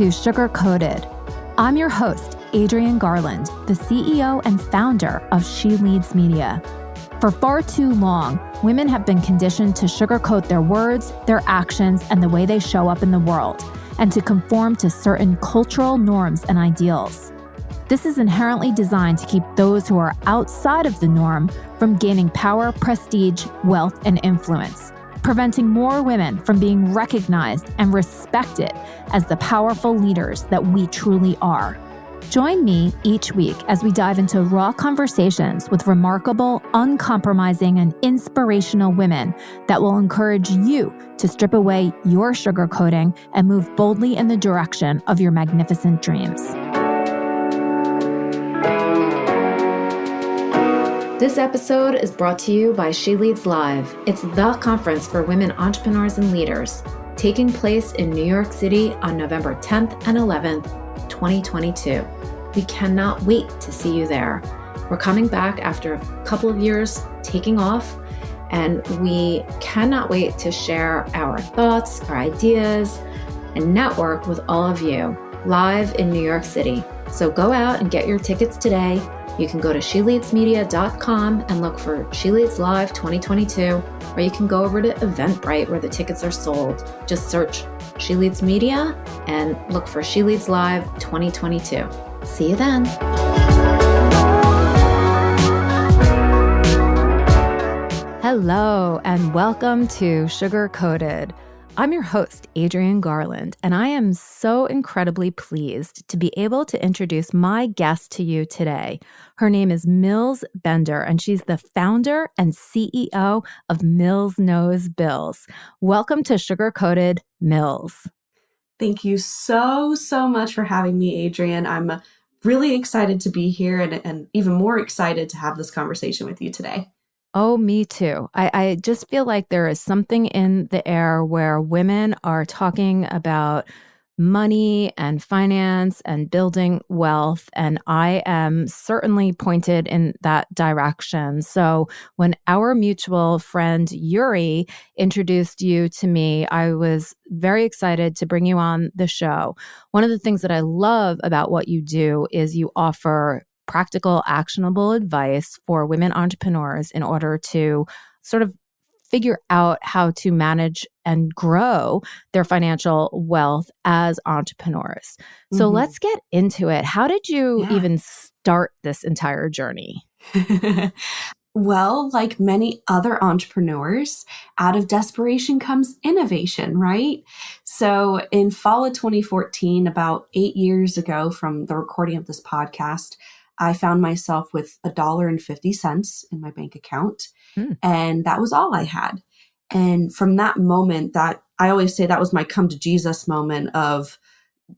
to Sugar Coated. I'm your host, Adrienne Garland, the CEO and founder of She Leads Media. For far too long, women have been conditioned to sugarcoat their words, their actions, and the way they show up in the world, and to conform to certain cultural norms and ideals. This is inherently designed to keep those who are outside of the norm from gaining power, prestige, wealth, and influence, preventing more women from being recognized and respected as the powerful leaders that we truly are. Join me each week as we dive into raw conversations with remarkable, uncompromising, and inspirational women that will encourage you to strip away your sugarcoating and move boldly in the direction of your magnificent dreams. This episode is brought to you by She Leads Live. It's the conference for women entrepreneurs and leaders, taking place in New York City on November 10th and 11th, 2022. We cannot wait to see you there. We're coming back after a couple of years taking off, and we cannot wait to share our thoughts, our ideas, and network with all of you live in New York City. So go out and get your tickets today. You can go to sheleadsmedia.com and look for She Leads Live 2022, or you can go over to Eventbrite where the tickets are sold. Just search She Leads Media and look for She Leads Live 2022. See you then. Hello, and welcome to Sugar Coated. I'm your host, Adrienne Garland, and I am so incredibly pleased to be able to introduce my guest to you today. Her name is Mills Bender, and she's the founder and CEO of Mills Knows Bills. Welcome to Sugar Coated, Mills. Thank you so much for having me, Adrienne. I'm really excited to be here and even more excited to have this conversation with you today. Oh, me too. I just feel like there is something in the air where women are talking about money and finance and building wealth, and I am certainly pointed in that direction. So when our mutual friend Yuri introduced you to me, I was very excited to bring you on the show. One of the things that I love about what you do is you offer practical, actionable advice for women entrepreneurs in order to sort of figure out how to manage and grow their financial wealth as entrepreneurs. So let's get into it. How did you even start this entire journey? Well, like many other entrepreneurs, out of desperation comes innovation, right? So in fall of 2014, about 8 years ago from the recording of this podcast, I found myself with $1.50 in my bank account. And that was all I had. And from that moment, that I always say that was my come to Jesus moment of,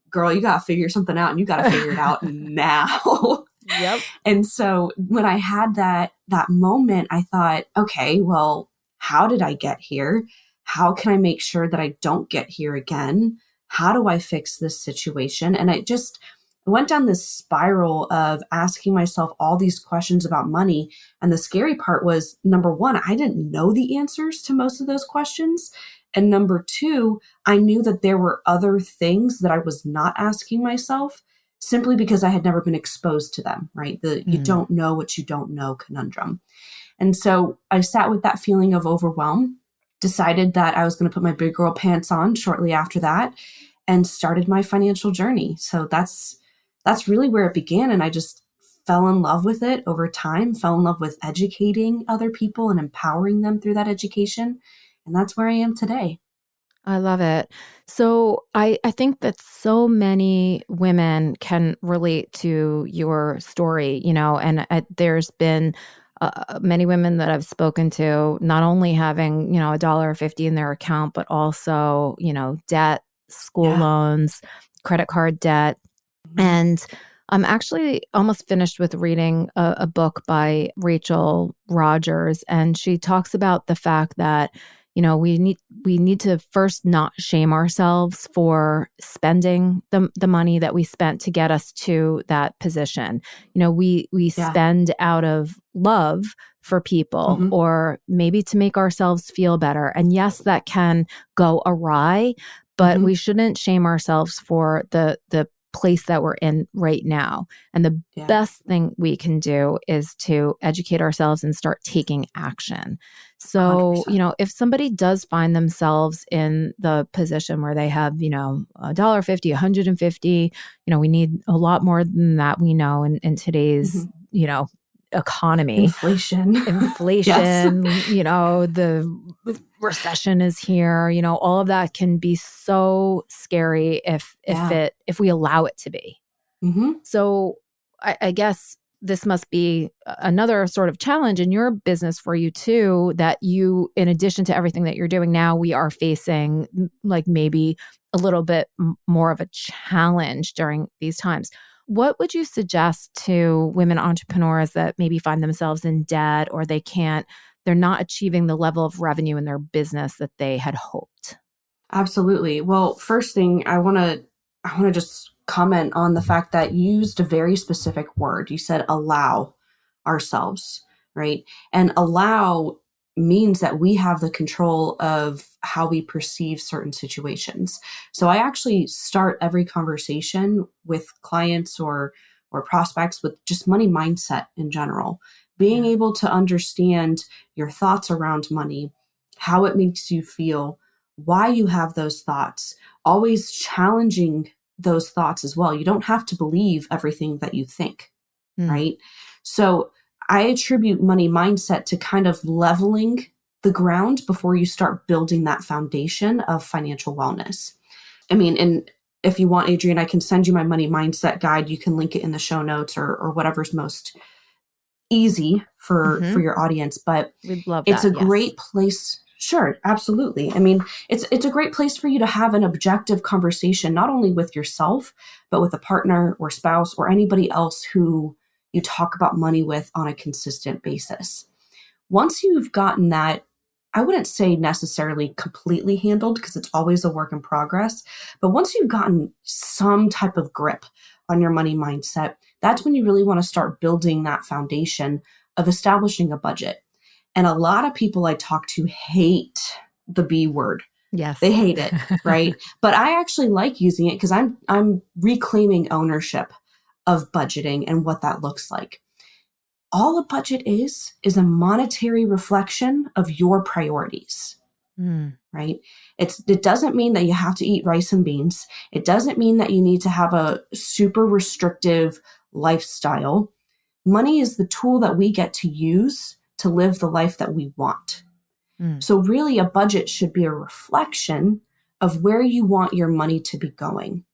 girl, you got to figure something out and you got to figure it out now. Yep. And so when I had that moment, I thought, okay, well, how did I get here? How can I make sure that I don't get here again? How do I fix this situation? And I went down this spiral of asking myself all these questions about money. And the scary part was, number one, I didn't know the answers to most of those questions. And number two, I knew that there were other things that I was not asking myself simply because I had never been exposed to them, right? You don't know what you don't know conundrum. And so I sat with that feeling of overwhelm, decided that I was going to put my big girl pants on shortly after that, and started my financial journey. So that's really where it began. And I just fell in love with it over time, fell in love with educating other people and empowering them through that education. And that's where I am today. I love it. So I think that so many women can relate to your story, and there's been many women that I've spoken to, not only having, $1.50 in their account, but also, debt, school loans, credit card debt. And I'm actually almost finished with reading a book by Rachel Rogers, and she talks about the fact that, we need to first not shame ourselves for spending the money that we spent to get us to that position. We spend out of love for people or maybe to make ourselves feel better. And yes, that can go awry, but we shouldn't shame ourselves for the place that we're in right now. And the best thing we can do is to educate ourselves and start taking action. So, 100%. if somebody does find themselves in the position where they have, $1.50, $150, we need a lot more than that, we know in today's, economy. Inflation, the recession is here, all of that can be so scary if we allow it to be. So I guess this must be another sort of challenge in your business for you too, that you, in addition to everything that you're doing now, we are facing like maybe a little bit more of a challenge during these times. What would you suggest to women entrepreneurs that maybe find themselves in debt, or they're not achieving the level of revenue in their business that they had hoped? Absolutely. Well, first thing I want to just comment on the fact that you used a very specific word. You said allow ourselves, right? And allow means that we have the control of how we perceive certain situations. So I actually start every conversation with clients or prospects with just money mindset in general. Being able to understand your thoughts around money, how it makes you feel, why you have those thoughts, always challenging those thoughts as well. You don't have to believe everything that you think, right? So I attribute money mindset to kind of leveling the ground before you start building that foundation of financial wellness. I mean, and if you want, Adrienne, I can send you my money mindset guide. You can link it in the show notes or whatever's most easy for your audience. But we'd love it's that, a great place. Sure, absolutely. I mean, it's a great place for you to have an objective conversation, not only with yourself, but with a partner or spouse or anybody else who you talk about money with on a consistent basis. Once you've gotten that, I wouldn't say necessarily completely handled because it's always a work in progress, but once you've gotten some type of grip on your money mindset, that's when you really want to start building that foundation of establishing a budget. And a lot of people I talk to hate the B word. Yes. They hate it, right? But I actually like using it because I'm reclaiming ownership of budgeting and what that looks like. All a budget is a monetary reflection of your priorities, right? It doesn't mean that you have to eat rice and beans. It doesn't mean that you need to have a super restrictive lifestyle. Money is the tool that we get to use to live the life that we want. So really, a budget should be a reflection of where you want your money to be going.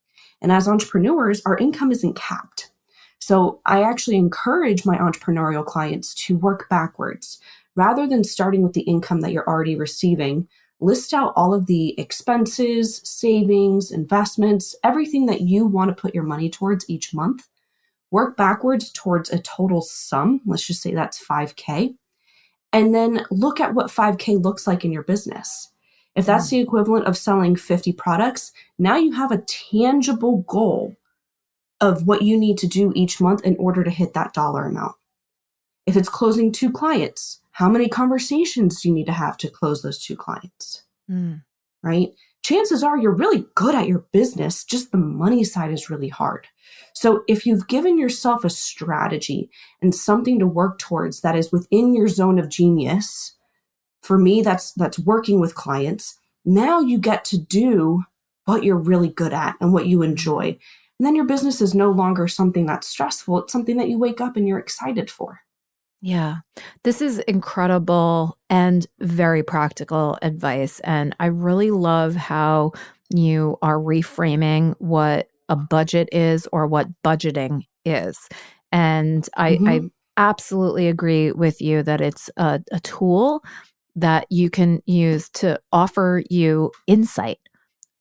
And as entrepreneurs, our income isn't capped. So I actually encourage my entrepreneurial clients to work backwards. Rather than starting with the income that you're already receiving, list out all of the expenses, savings, investments, everything that you want to put your money towards each month. Work backwards towards a total sum. Let's just say that's $5K. And then look at what $5K looks like in your business. If that's the equivalent of selling 50 products, now you have a tangible goal of what you need to do each month in order to hit that dollar amount. If it's closing 2 clients, how many conversations do you need to have to close those 2 clients? Right? Chances are you're really good at your business, just the money side is really hard. So if you've given yourself a strategy and something to work towards that is within your zone of genius, for me, that's working with clients. Now you get to do what you're really good at and what you enjoy. And then your business is no longer something that's stressful. It's something that you wake up and you're excited for. Yeah, this is incredible and very practical advice. And I really love how you are reframing what a budget is or what budgeting is. And I absolutely agree with you that it's a tool that you can use to offer you insight,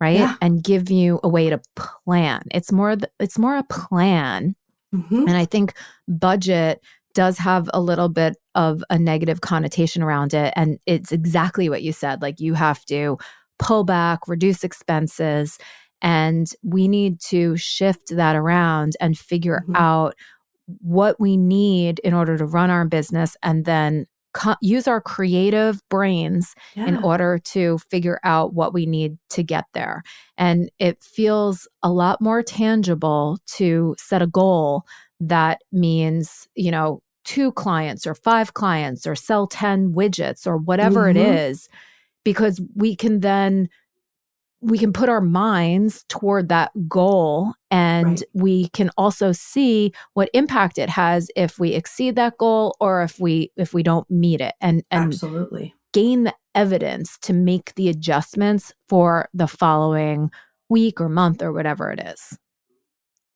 right? Yeah. And give you a way to plan. It's more a plan. And I think budget does have a little bit of a negative connotation around it. And it's exactly what you said. Like, you have to pull back, reduce expenses, and we need to shift that around and figure out what we need in order to run our business, and then use our creative brains in Yeah. order to figure out what we need to get there. And it feels a lot more tangible to set a goal that means, 2 clients or 5 clients or sell 10 widgets or whatever it Mm-hmm. is, because we can put our minds toward that goal, and Right. we can also see what impact it has if we exceed that goal or if we don't meet it, and Absolutely. gain the evidence to make the adjustments for the following week or month or whatever it is.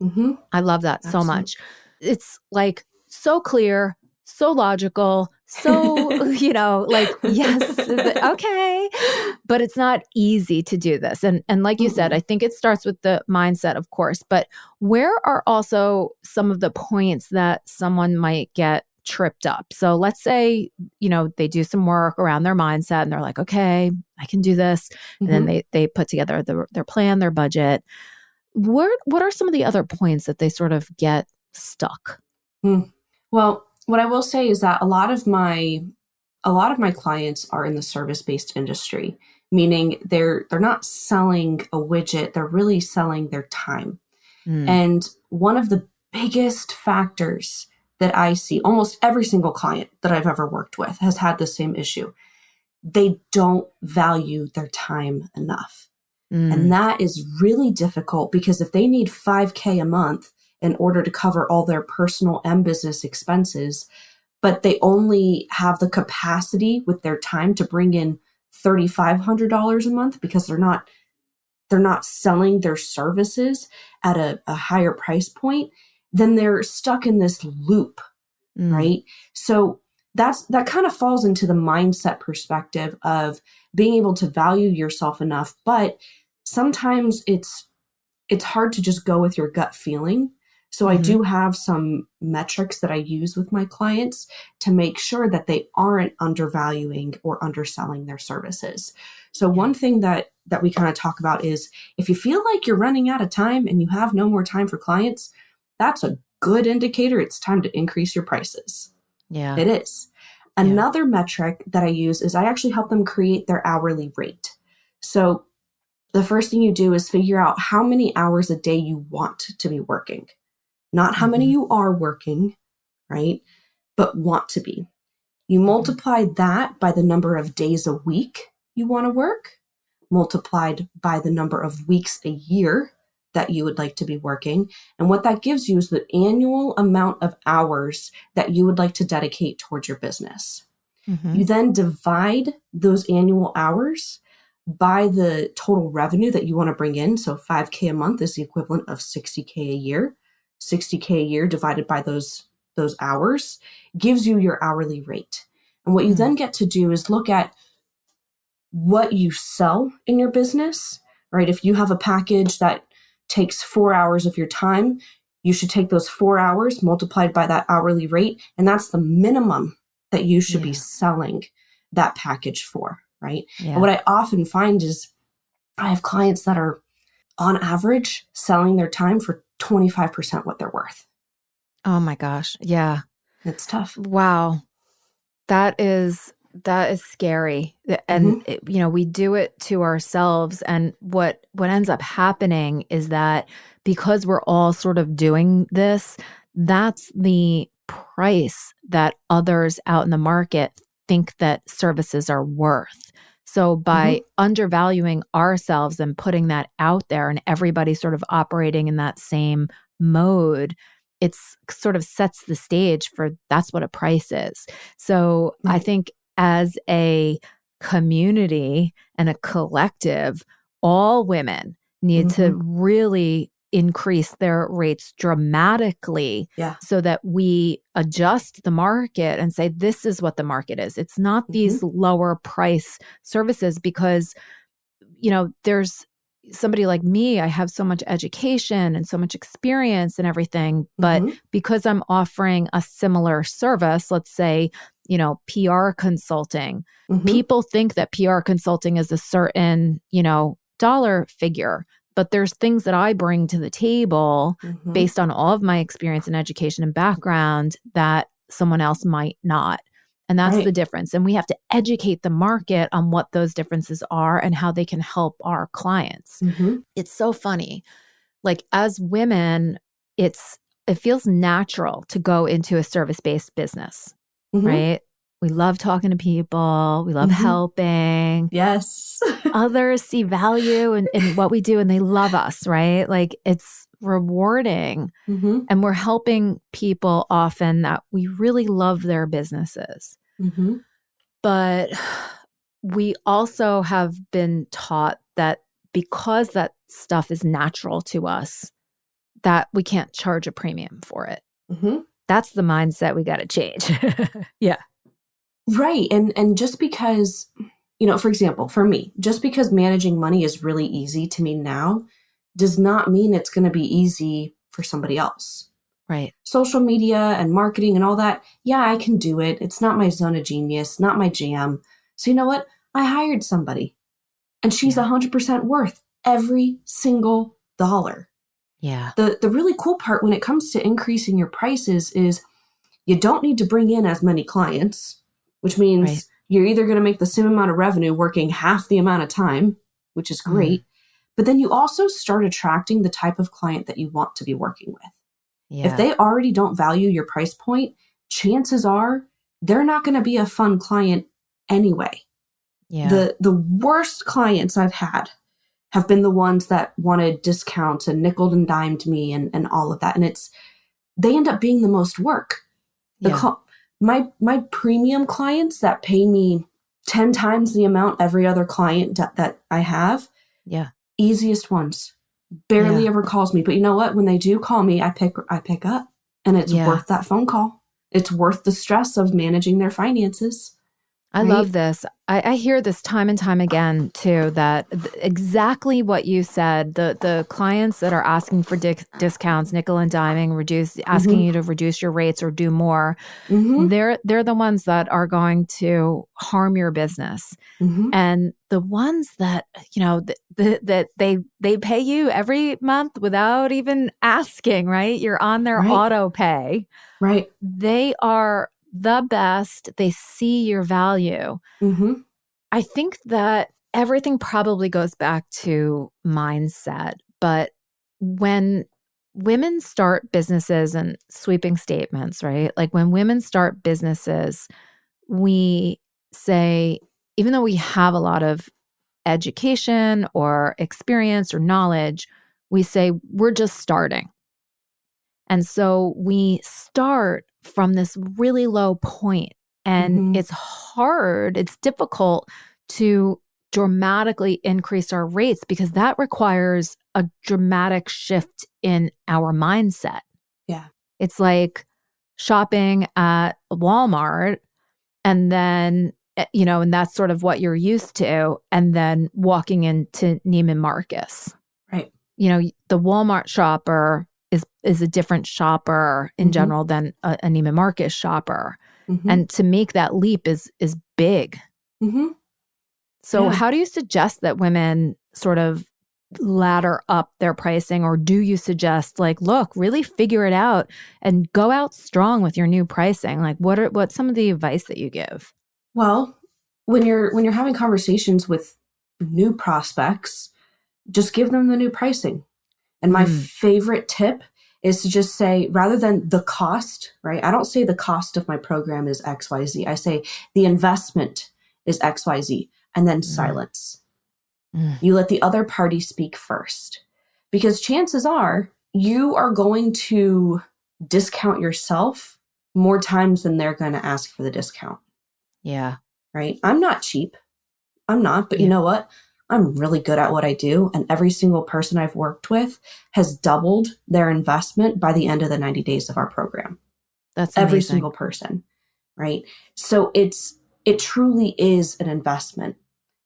Mm-hmm. I love that so much. Absolutely. It's like so clear, so logical, so, yes, okay. But it's not easy to do this. And like you said, I think it starts with the mindset, of course. But where are also some of the points that someone might get tripped up? So let's say, they do some work around their mindset and they're like, okay, I can do this. And then Mm-hmm. they put together their plan, their budget. What are some of the other points that they sort of get stuck? Mm. Well, what I will say is that a lot of my clients are in the service-based industry, meaning they're not selling a widget, they're really selling their time. Mm, And one of the biggest factors that I see, almost every single client that I've ever worked with has had the same issue. They don't value their time enough. And mm, that is really difficult because if they need 5K a month in order to cover all their personal and business expenses, but they only have the capacity with their time to bring in $3,500 a month because they're not selling their services at a higher price point, then they're stuck in this loop, mm, right? So that kind of falls into the mindset perspective of being able to value yourself enough, but sometimes it's hard to just go with your gut feeling. So I mhm. do have some metrics that I use with my clients to make sure that they aren't undervaluing or underselling their services. So Yeah. one thing that we kind of talk about is if you feel like you're running out of time and you have no more time for clients, that's a good indicator it's time to increase your prices. Yeah. It is. Yeah. Another metric that I use is I actually help them create their hourly rate. So the first thing you do is figure out how many hours a day you want to be working, not how many Mhm, you are working, right? But want to be. You mhm. multiply that by the number of days a week you want to work, multiplied by the number of weeks a year that you would like to be working. And what that gives you is the annual amount of hours that you would like to dedicate towards your business. Mhm. You then divide those annual hours by the total revenue that you want to bring in. So 5K a month is the equivalent of 60K a year. 60K a year divided by those hours gives you your hourly rate. And what you Mm. then get to do is look at what you sell in your business, right? If you have a package that takes 4 hours of your time, you should take those 4 hours multiplied by that hourly rate. And that's the minimum that you should be Yeah. selling that package for, right? And Yeah. what I often find is I have clients that are on average selling their time for 25% what they're worth. Oh my gosh. Yeah. It's tough. Wow. That is scary. And Hmm. we do it to ourselves, and what ends up happening is that because we're all sort of doing this, that's the price that others out in the market think that services are worth. So by Hmm. undervaluing ourselves and putting that out there and everybody sort of operating in that same mode, it's sort of sets the stage for that's what a price is. So I Right. think as a community and a collective, all women need to Hmm. really increase their rates dramatically Yeah. so that we adjust the market and say, this is what the market is. It's not Hmm. these lower price services because there's somebody like me, I have so much education and so much experience and everything. But Hmm. because I'm offering a similar service, let's say, PR consulting, Hmm. people think that PR consulting is a certain, dollar figure. But there's things that I bring to the table Hmm. based on all of my experience and education and background that someone else might not. And that's Right. the difference. And we have to educate the market on what those differences are and how they can help our clients. Mm-hmm. It's so funny. Like as women, it feels natural to go into a service-based business, Mm-hmm. right? We love talking to people. We love Mm-hmm. helping. Yes. Others see value in what we do and they love us, right? Like it's rewarding. Mm-hmm. And we're helping people often that we really love their businesses. Mm-hmm. But we also have been taught that because that stuff is natural to us, that we can't charge a premium for it. Mm-hmm. That's the mindset we got to change. Yeah. Right. And just because, for example, for me, just because managing money is really easy to me now does not mean it's going to be easy for somebody else. Right. Social media and marketing and all that, yeah, I can do it. It's not my zone of genius, not my jam. So you know what? I hired somebody and she's 100% worth every single dollar. Yeah. The really cool part when it comes to increasing your prices is you don't need to bring in as many clients, which means you're either going to make the same amount of revenue working half the amount of time, which is great. But then you also start attracting the type of client that you want to be working with. Yeah. If they already don't value your price point, chances are they're not going to be a fun client anyway. Yeah. The worst clients I've had have been the ones that wanted discounts and nickel and dimed me and all of that. And they end up being the most work. My premium clients that pay me 10 times the amount every other client that I have, easiest ones. Barely ever calls me. But you know what? When they do call me, I pick up. And it's worth that phone call. It's worth the stress of managing their finances. I love this. I hear this time and time again, too, that exactly what you said, the clients that are asking for discounts, nickel and diming, asking you to reduce your rates or do more, they're the ones that are going to harm your business. And the ones that, that they pay you every month without even asking, right? You're on their auto pay. Right. They are the best. They see your value. I think that everything probably goes back to mindset. But when women start businesses and sweeping statements, right? Like when women start businesses, we say, even though we have a lot of education or experience or knowledge, we say we're just starting. And so we start from this really low point, and it's hard, it's difficult to dramatically increase our rates because that requires a dramatic shift in our mindset. Yeah. It's like shopping at Walmart and then, and that's sort of what you're used to, and then walking into Neiman Marcus. Right. The Walmart shopper is a different shopper in general than a Neiman Marcus shopper. And to make that leap is big. So how do you suggest that women sort of ladder up their pricing, or do you suggest like, look, really figure it out and go out strong with your new pricing? Like what's some of the advice that you give? Well, when you're having conversations with new prospects, just give them the new pricing. And my favorite tip is to just say, rather than the cost, right? I don't say the cost of my program is XYZ. I say the investment is XYZ, and then silence. You let the other party speak first, because chances are you are going to discount yourself more times than they're going to ask for the discount. Yeah. Right? I'm not cheap. I'm not, but you know what? I'm really good at what I do. And every single person I've worked with has doubled their investment by the end of the 90 days of our program. That's amazing. Every single person. Right. So it truly is an investment.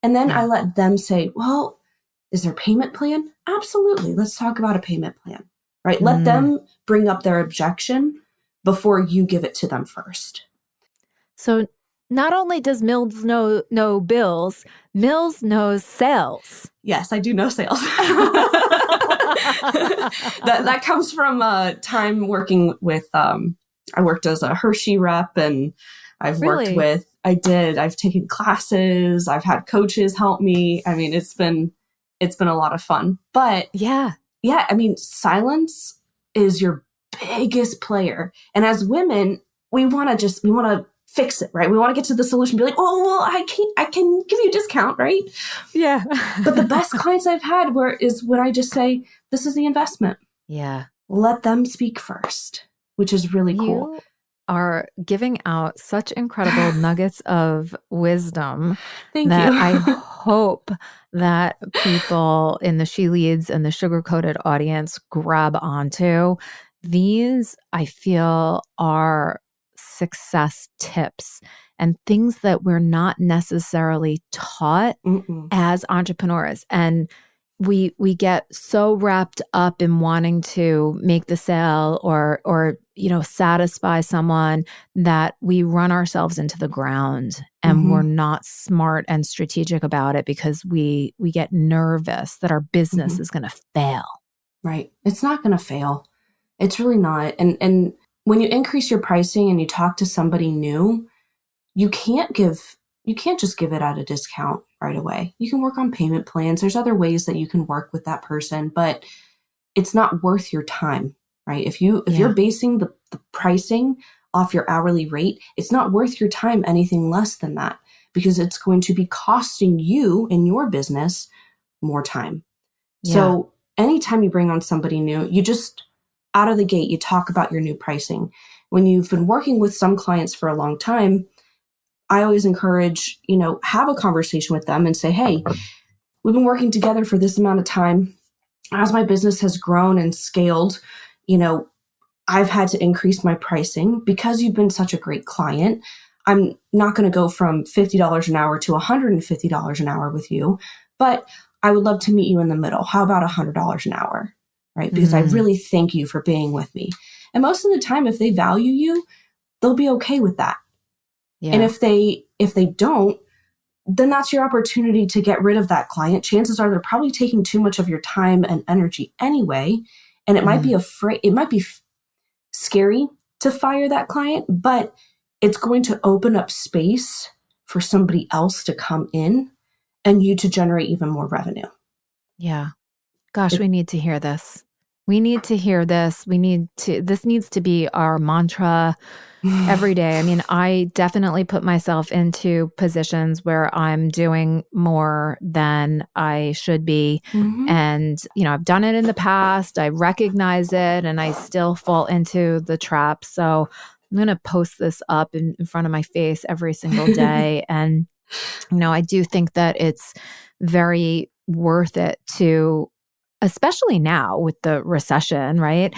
And then I let them say, well, is there a payment plan? Absolutely. Let's talk about a payment plan. Right. Let them bring up their objection before you give it to them first. So not only does Mills know bills, Mills knows sales. Yes, I do know sales. that comes from time working with, I worked as a Hershey rep and I've worked Really? with. I've taken classes. I've had coaches help me. I mean, it's been a lot of fun. But Yeah. yeah, I mean, silence is your biggest player. And as women, we want to fix it, right? We want to get to the solution, be like, oh, well, I can give you a discount, right? Yeah. But the best clients I've had is when I just say, this is the investment. Yeah. Let them speak first, which is really cool. You are giving out such incredible nuggets of wisdom Thank that you. I hope that people in the She Leads and the sugar-coated audience grab onto. These, I feel, are success tips and things that we're not necessarily taught Mm-mm. as entrepreneurs. And we get so wrapped up in wanting to make the sale or satisfy someone that we run ourselves into the ground, and we're not smart and strategic about it because we get nervous that our business is going to fail. Right. It's not going to fail. It's really not. And when you increase your pricing and you talk to somebody new, you can't just give it at a discount right away. You can work on payment plans. There's other ways that you can work with that person, but it's not worth your time, right? If you're basing the pricing off your hourly rate, it's not worth your time anything less than that, because it's going to be costing you in your business more time. Yeah. So anytime you bring on somebody new, you just out of the gate, you talk about your new pricing. When you've been working with some clients for a long time, I always encourage, have a conversation with them and say, hey, we've been working together for this amount of time. As my business has grown and scaled, I've had to increase my pricing because you've been such a great client. I'm not going to go from $50 an hour to $150 an hour with you, but I would love to meet you in the middle. How about $100 an hour, right? Because I really thank you for being with me. And most of the time, if they value you, they'll be okay with that. Yeah. And if they don't, then that's your opportunity to get rid of that client. Chances are they're probably taking too much of your time and energy anyway. And it might be scary to fire that client, but it's going to open up space for somebody else to come in and you to generate even more revenue. Yeah. Gosh, we need to hear this. We need to hear this. This needs to be our mantra every day. I mean, I definitely put myself into positions where I'm doing more than I should be. And, I've done it in the past. I recognize it and I still fall into the trap. So I'm going to post this up in front of my face every single day. And, I do think that it's very worth it to, especially now with the recession, right?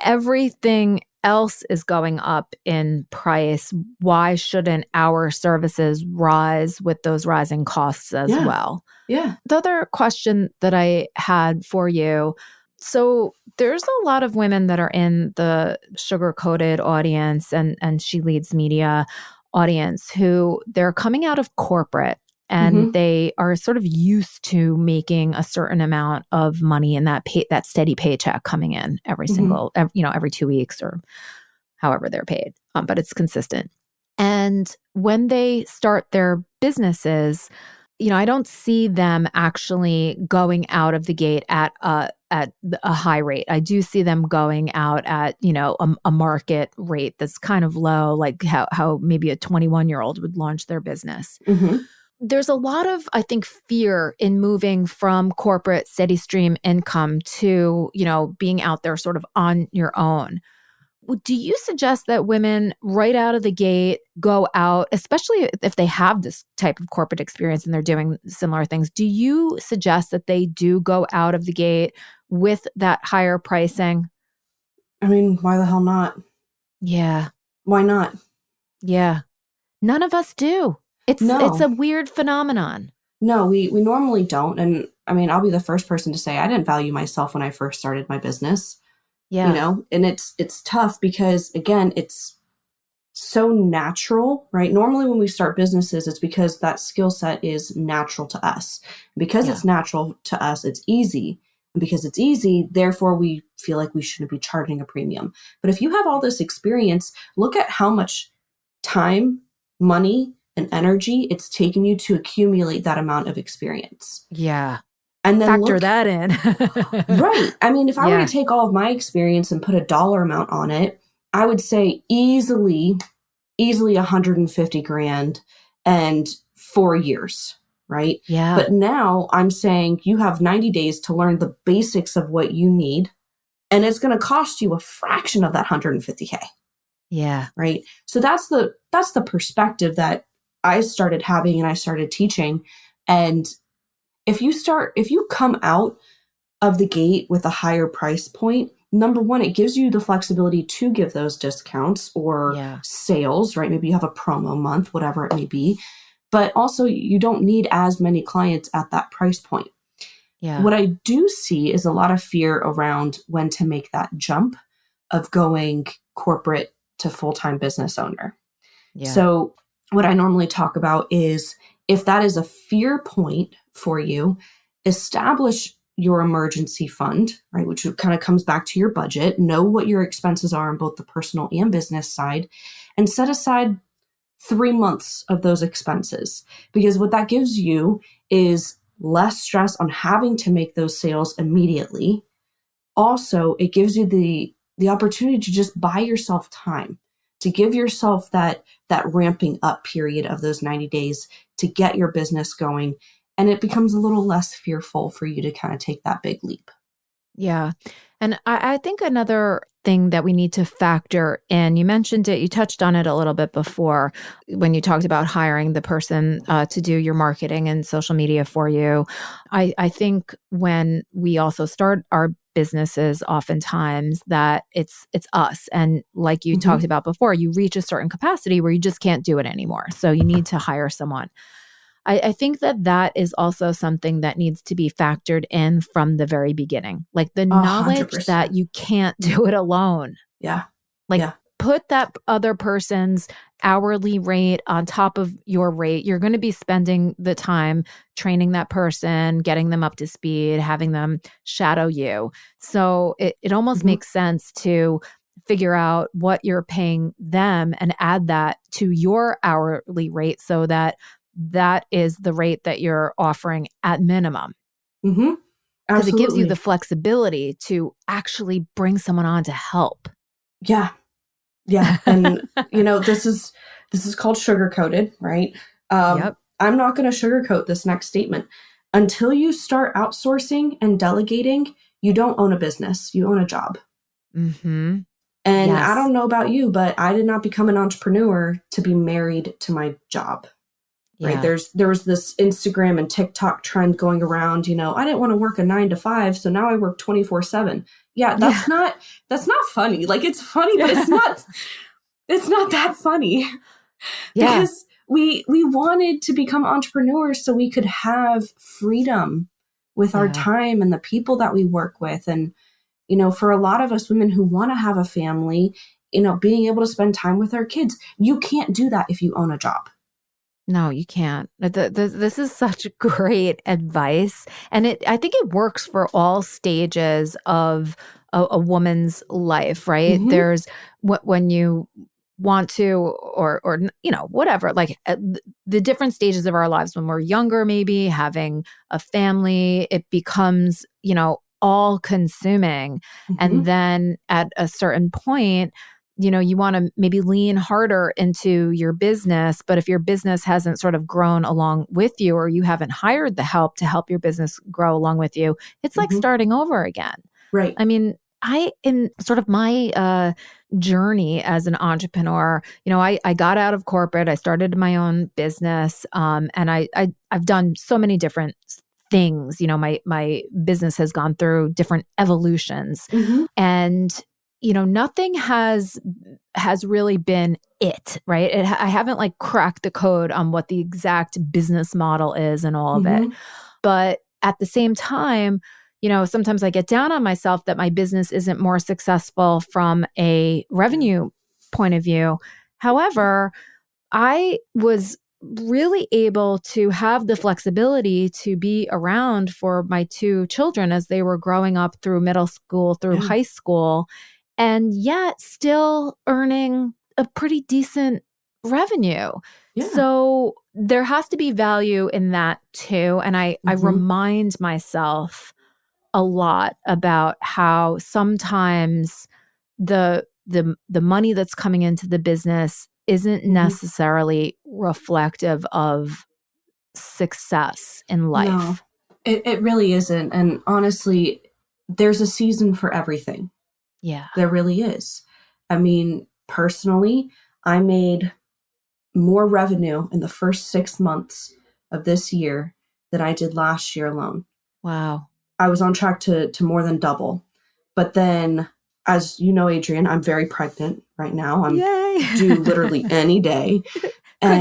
Everything else is going up in price. Why shouldn't our services rise with those rising costs as well? Yeah. The other question that I had for you, so there's a lot of women that are in the sugar-coated audience and She Leads Media audience who they're coming out of corporate and they are sort of used to making a certain amount of money and that steady paycheck coming in every 2 weeks or however they're paid, but it's consistent. And when they start their businesses, I don't see them actually going out of the gate at a high rate. I do see them going out at, a market rate that's kind of low, like how maybe a 21-year-old would launch their business. There's a lot of, I think, fear in moving from corporate steady stream income to, being out there sort of on your own. Do you suggest that women right out of the gate go out, especially if they have this type of corporate experience and they're doing similar things? Do you suggest that they do go out of the gate with that higher pricing? I mean, why the hell not? Yeah. Why not? Yeah. None of us do. It's a weird phenomenon. No, we normally don't. And I mean, I'll be the first person to say I didn't value myself when I first started my business. Yeah. And it's tough because, again, it's so natural, right? Normally when we start businesses, it's because that skill set is natural to us. Because it's natural to us, it's easy. And because it's easy, therefore we feel like we shouldn't be charging a premium. But if you have all this experience, look at how much time money and energy it's taken you to accumulate that amount of experience. Yeah. And then factor that in. Right. I mean, if I were Yeah. to take all of my experience and put a dollar amount on it, I would say easily 150 grand and 4 years, right? Yeah. But now I'm saying you have 90 days to learn the basics of what you need, and it's going to cost you a fraction of that 150K. Yeah. Right. So that's the perspective that I started having and I started teaching. And if you come out of the gate with a higher price point, number one, it gives you the flexibility to give those discounts or sales, right? Maybe you have a promo month, whatever it may be. But also you don't need as many clients at that price point. Yeah. What I do see is a lot of fear around when to make that jump of going corporate to full-time business owner. Yeah. So what I normally talk about is if that is a fear point for you, establish your emergency fund, right? Which kind of comes back to your budget. Know what your expenses are on both the personal and business side, and set aside 3 months of those expenses. Because what that gives you is less stress on having to make those sales immediately. Also, it gives you the opportunity to just buy yourself time, to give yourself that ramping up period of those 90 days to get your business going. And it becomes a little less fearful for you to kind of take that big leap. Yeah. And I think another thing that we need to factor in, you mentioned it, you touched on it a little bit before when you talked about hiring the person to do your marketing and social media for you. I think when we also start our businesses, oftentimes that it's us. And like you talked about before, you reach a certain capacity where you just can't do it anymore. So you need to hire someone. I think that is also something that needs to be factored in from the very beginning. Like the knowledge 100%. that you can't do it alone. Yeah. Like put that other person's hourly rate on top of your rate. You're going to be spending the time training that person, getting them up to speed, having them shadow you. So it almost makes sense to figure out what you're paying them and add that to your hourly rate so that is the rate that you're offering at minimum. Because it gives you the flexibility to actually bring someone on to help. Yeah. Yeah. And, this is called sugar-coated, right? Yep. I'm not going to sugarcoat this next statement. Until you start outsourcing and delegating, you don't own a business. You own a job. And I don't know about you, but I did not become an entrepreneur to be married to my job. Right. There was this Instagram and TikTok trend going around, I didn't want to work a 9 to 5. So now I work 24/7. Yeah. That's not funny. Like it's funny, but it's not that funny. Because we wanted to become entrepreneurs so we could have freedom with our time and the people that we work with. And, for a lot of us women who want to have a family, being able to spend time with our kids, you can't do that if you own a job. No, you can't. This is such great advice. And I think it works for all stages of a woman's life, right? There's when you want to or whatever, like the different stages of our lives when we're younger, maybe having a family, it becomes, all consuming. And then at a certain point, you want to maybe lean harder into your business, but if your business hasn't sort of grown along with you or you haven't hired the help to help your business grow along with you, it's like starting over again. Right. I mean, in sort of my journey as an entrepreneur, I got out of corporate, I started my own business, and I've done so many different things. My business has gone through different evolutions, and nothing has really been it, right? I haven't like cracked the code on what the exact business model is and all of it. But at the same time, sometimes I get down on myself that my business isn't more successful from a revenue point of view. However, I was really able to have the flexibility to be around for my 2 children as they were growing up through middle school, through high school, and yet still earning a pretty decent revenue. Yeah. So there has to be value in that too. And I remind myself a lot about how sometimes the money that's coming into the business isn't necessarily reflective of success in No, life. it really isn't. And honestly, there's a season for everything. Yeah. There really is. I mean, personally, I made more revenue in the first 6 months of this year than I did last year alone. Wow. I was on track to more than double. But then, as you know, Adrian, I'm very pregnant right now. I'm Yay. due literally any day. Could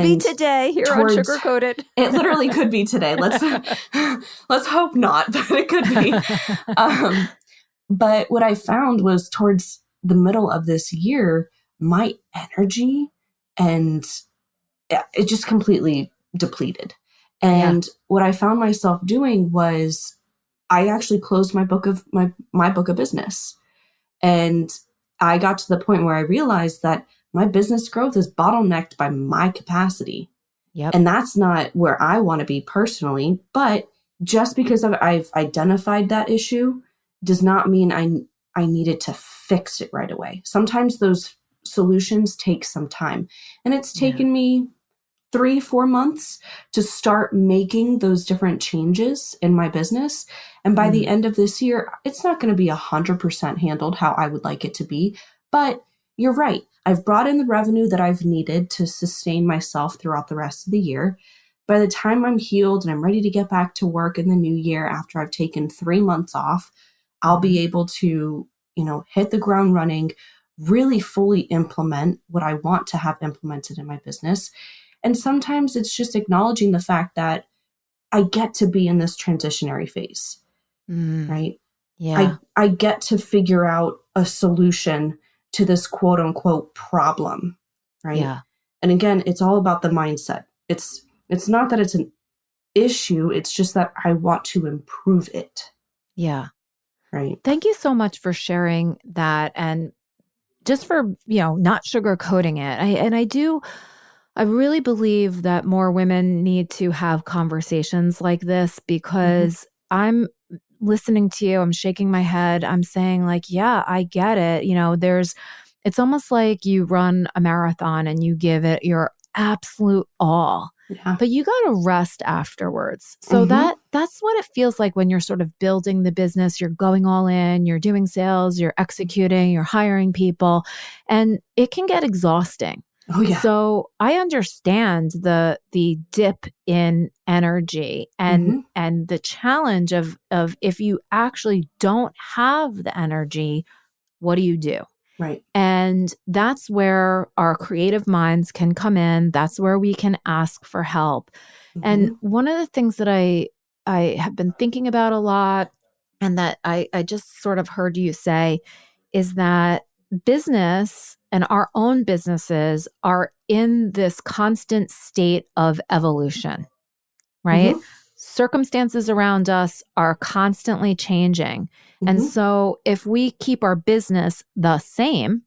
be And today here on Sugar Coated. It literally could be today. Let's hope not, but it could be. But what I found was towards the middle of this year, my energy and it just completely depleted. And what I found myself doing was I actually closed my book of my book of business. And I got to the point where I realized that my business growth is bottlenecked by my capacity. Yep. And that's not where I want to be personally. But just because I've identified that issue does not mean I needed to fix it right away. Sometimes those solutions take some time. And it's taken me 3-4 months to start making those different changes in my business. And by the end of this year, it's not going to be 100% handled how I would like it to be. But you're right. I've brought in the revenue that I've needed to sustain myself throughout the rest of the year. By the time I'm healed and I'm ready to get back to work in the new year after I've taken 3 months off, I'll be able to, hit the ground running, really fully implement what I want to have implemented in my business. And sometimes it's just acknowledging the fact that I get to be in this transitionary phase, right? Yeah. I get to figure out a solution to this quote unquote problem, right? Yeah. And again, it's all about the mindset. It's not that it's an issue. It's just that I want to improve it. Yeah. Right. Thank you so much for sharing that. And just for, not sugarcoating it. I really believe that more women need to have conversations like this because I'm listening to you, I'm shaking my head, I'm saying like, yeah, I get it. It's almost like you run a marathon and you give it your absolute all. Yeah. But you got to rest afterwards. So that's what it feels like when you're sort of building the business. You're going all in, you're doing sales, you're executing, you're hiring people, and it can get exhausting. Oh yeah. So I understand the dip in energy and the challenge of if you actually don't have the energy, what do you do? Right. And that's where our creative minds can come in. That's where we can ask for help. And one of the things that I have been thinking about a lot and that I just sort of heard you say is that business and our own businesses are in this constant state of evolution, right? Circumstances around us are constantly changing. And so if we keep our business the same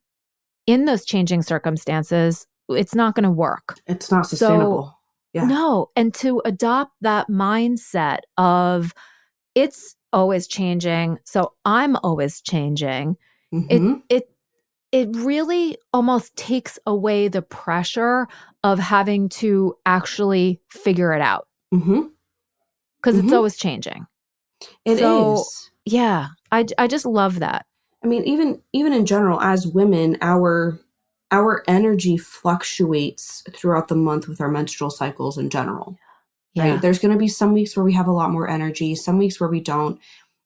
in those changing circumstances, it's not going to work. It's not sustainable. No. And to adopt that mindset of it's always changing, so I'm always changing, it really almost takes away the pressure of having to actually figure it out. Because it's always changing. It is. Yeah, I just love that. I mean, even in general, as women, our energy fluctuates throughout the month with our menstrual cycles in general. Yeah. Right? There's going to be some weeks where we have a lot more energy, some weeks where we don't.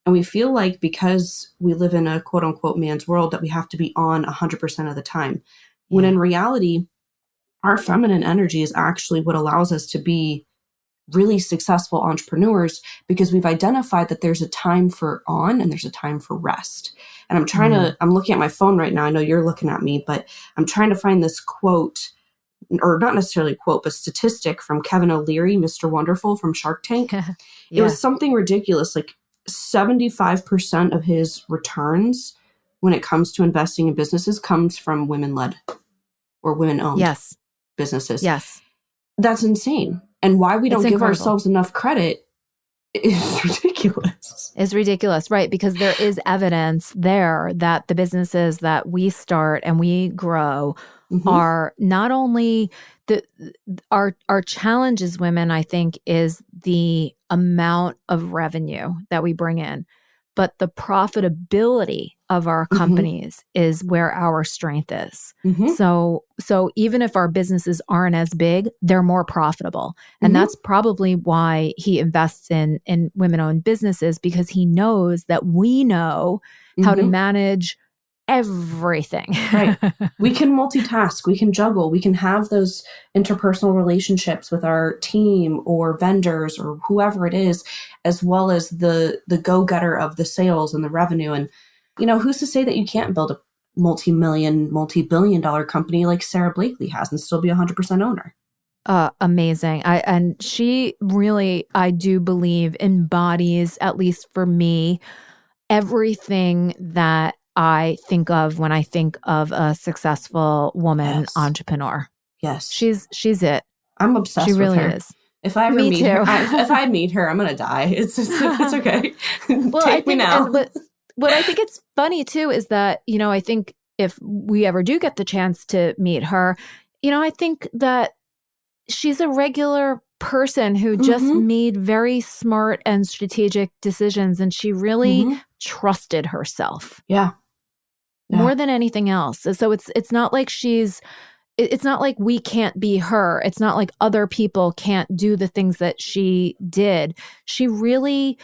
And we feel like because we live in a quote unquote man's world that we have to be on 100% of the time. When in reality, our feminine energy is actually what allows us to be really successful entrepreneurs because we've identified that there's a time for on and there's a time for rest. And I'm looking at my phone right now. I know you're looking at me, but I'm trying to find this quote, or not necessarily a quote, but statistic from Kevin O'Leary, Mr. Wonderful from Shark Tank. It was something ridiculous. Like 75% of his returns when it comes to investing in businesses comes from women-led or women-owned. Yes. businesses. Yes. That's insane. And why we don't give incredible. ourselves enough credit is ridiculous. Is ridiculous, right? Because there is evidence there that the businesses that we start and we grow are not only our challenge as women, I think, is the amount of revenue that we bring in, but the profitability of our companies is where our strength is. So even if our businesses aren't as big, they're more profitable. And that's probably why he invests in women-owned businesses, because he knows that we know how to manage everything. Right. We can multitask, we can juggle, we can have those interpersonal relationships with our team or vendors or whoever it is, as well as the go-getter of the sales and the revenue. And, who's to say that you can't build a multi-billion-dollar company like Sara Blakely has and still be 100% owner? Amazing. And she really, I do believe, embodies, at least for me, everything that I think of when I think of a successful woman entrepreneur. Yes. She's it. I'm obsessed with her. She really is. If I ever Me meet too. her, if I meet her, I'm going to die. It's okay. Well, Take me now. What I think it's funny too is that, I think if we ever do get the chance to meet her, I think that she's a regular person who just made very smart and strategic decisions, and she really trusted herself. Yeah. More than anything else. So it's not like it's not like we can't be her. It's not like other people can't do the things that she did. She really,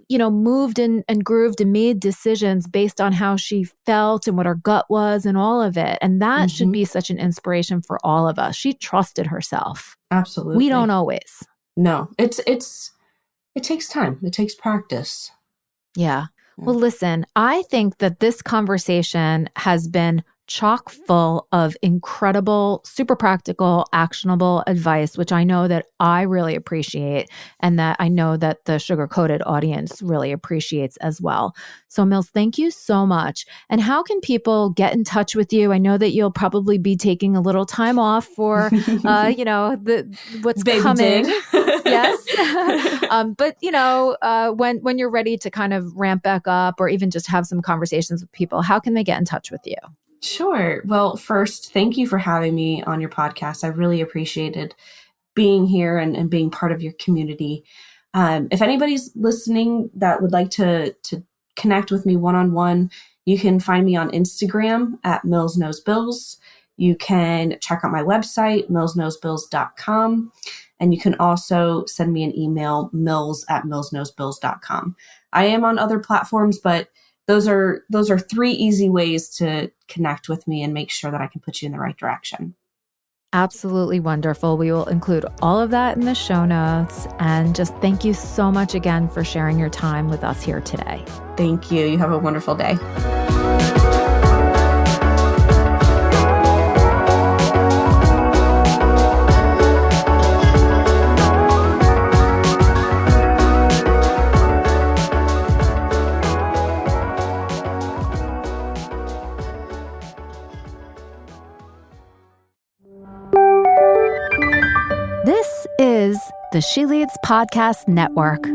moved and grooved and made decisions based on how she felt and what her gut was and all of it. And that should be such an inspiration for all of us. She trusted herself. Absolutely. We don't always. No, it takes time. It takes practice. Yeah. Well, listen, I think that this conversation has been chock full of incredible, super practical, actionable advice, which I know that I really appreciate, and that I know that the sugar-coated audience really appreciates as well. So Mills, thank you so much. And how can people get in touch with you? I know that you'll probably be taking a little time off for, what's Baby coming. did. Yes. But when you're ready to kind of ramp back up, or even just have some conversations with people, how can they get in touch with you? Sure. Well, first, thank you for having me on your podcast. I really appreciated being here and being part of your community. If anybody's listening that would like to connect with me one-on-one, you can find me on Instagram at Mills Knows Bills. You can check out my website, millsknowsbills.com. And you can also send me an email, mills@millsknowsbills.com. I am on other platforms, but those are 3 easy ways to connect with me and make sure that I can put you in the right direction. Absolutely wonderful. We will include all of that in the show notes. And just thank you so much again for sharing your time with us here today. Thank you. You have a wonderful day. This is the She Leads Podcast Network.